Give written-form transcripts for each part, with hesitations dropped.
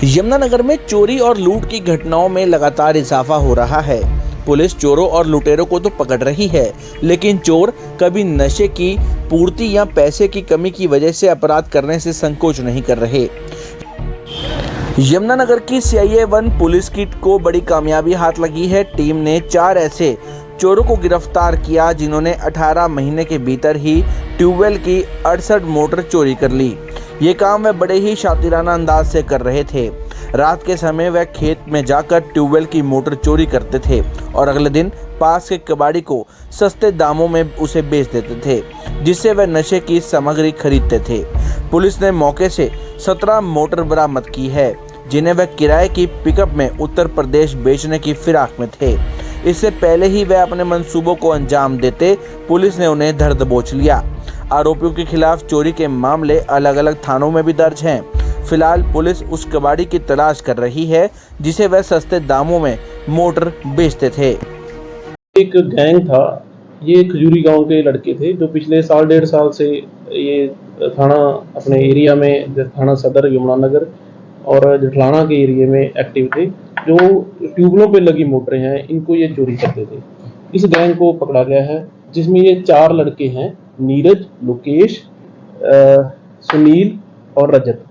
यमुनानगर में चोरी और लूट की घटनाओं में लगातार इजाफा हो रहा है। पुलिस चोरों और लुटेरों को तो पकड़ रही है, लेकिन चोर कभी नशे की पूर्ति या पैसे की कमी की वजह से अपराध करने से संकोच नहीं कर रहे। यमुनानगर की CIA 1 पुलिस की को बड़ी कामयाबी हाथ लगी है। टीम ने 4 ऐसे चोरों को गिरफ्तार किया जिन्होंने 18 महीने के भीतर ही ट्यूबवेल की 68 मोटर चोरी कर ली। ये काम वह बड़े ही शातिराना अंदाज से कर रहे थे। रात के समय वह खेत में जाकर ट्यूबवेल की मोटर चोरी करते थे और अगले दिन पास के कबाड़ी को सस्ते दामों में उसे बेच देते थे, जिससे वह नशे की सामग्री खरीदते थे। पुलिस ने मौके से 17 मोटर बरामद की है, जिन्हें वह किराए की पिकअप में उत्तर प्रदेश बेचने की फिराक में थे। इससे पहले ही वह अपने मंसूबों को अंजाम देते, पुलिस ने उन्हें धर दबोच लिया। आरोपियों के खिलाफ चोरी के मामले अलग अलग थानों में भी दर्ज हैं। फिलहाल पुलिस उस कबाड़ी की तलाश कर रही है जिसे वह सस्ते दामों में मोटर बेचते थे। एक गैंग था, ये खजूरी गांव के लड़के थे जो पिछले साल 1.5 साल से ये थाना अपने एरिया में, थाना सदर यमुनानगर और जठलाना के एरिया में एक्टिव थे। जो ट्यूबलों पे लगी मोटरें हैं, इनको ये चोरी करते थे। इस गैंग को पकड़ा गया है, जिसमें ये 4 लड़के हैं, नीरज, लोकेश, सुनील और रजत।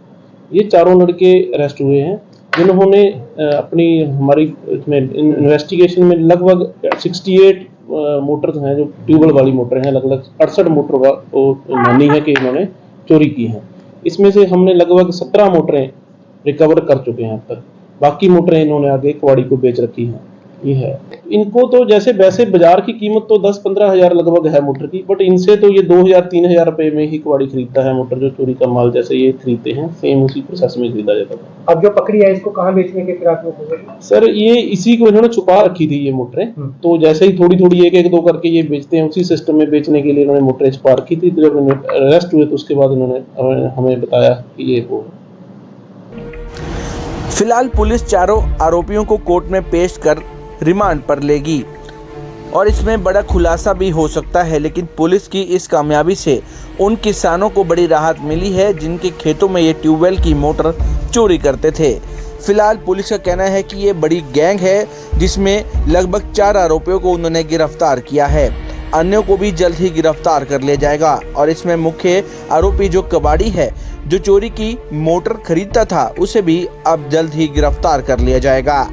ये चारों लड़के अरेस्ट हुए हैं, जिन्होंने अपनी हमारी इसमें इन्वेस्टिगेशन में लगभग 68 मोटर हैं, जो ट्यूबवेल वाली मोटर हैं, लगभग 68 मोटर का मानी है कि इन्होंने चोरी की हैं। इसमें से हमने लगभग 17 मोटरें रिकवर कर चुके हैं अब तक। बाकी मोटरें इन्होंने आगे कबाड़ी को बेच रखी हैं। ये है, इनको तो जैसे वैसे बाजार की कीमत तो 10-15 हज़ार लगभग है मोटर की, बट इनसे तो ये 2,000-3,000 रुपए में ही कबाड़ी खरीदता है मोटर। जो चोरी का माल जैसे ये खरीदते हैं, सेम उसी प्रोसेस में खरीदा जाता था। अब जो पकड़ी है, इसको कहाँ बेचने के फिराक में थे? सर, ये इसी को इन्होंने छुपा रखी थी ये मोटरें। तो जैसे ही थोड़ी थोड़ी एक दो करके ये बेचते हैं, उसी सिस्टम में बेचने के लिए इन्होंने मोटरें छुपा रखी थी। तो जब इन्होंने अरेस्ट हुए तो उसके बाद इन्होंने हमें बताया कि ये वो। फिलहाल पुलिस चारों आरोपियों को कोर्ट में पेश कर रिमांड पर लेगी और इसमें बड़ा खुलासा भी हो सकता है। लेकिन पुलिस की इस कामयाबी से उन किसानों को बड़ी राहत मिली है जिनके खेतों में ये ट्यूबवेल की मोटर चोरी करते थे। फिलहाल पुलिस का कहना है कि ये बड़ी गैंग है, जिसमें लगभग 4 आरोपियों को उन्होंने गिरफ्तार किया है। अन्यों को भी जल्द ही गिरफ्तार कर लिया जाएगा और इसमें मुख्य आरोपी जो कबाड़ी है, जो चोरी की मोटर खरीदता था, उसे भी अब जल्द ही गिरफ्तार कर लिया जाएगा।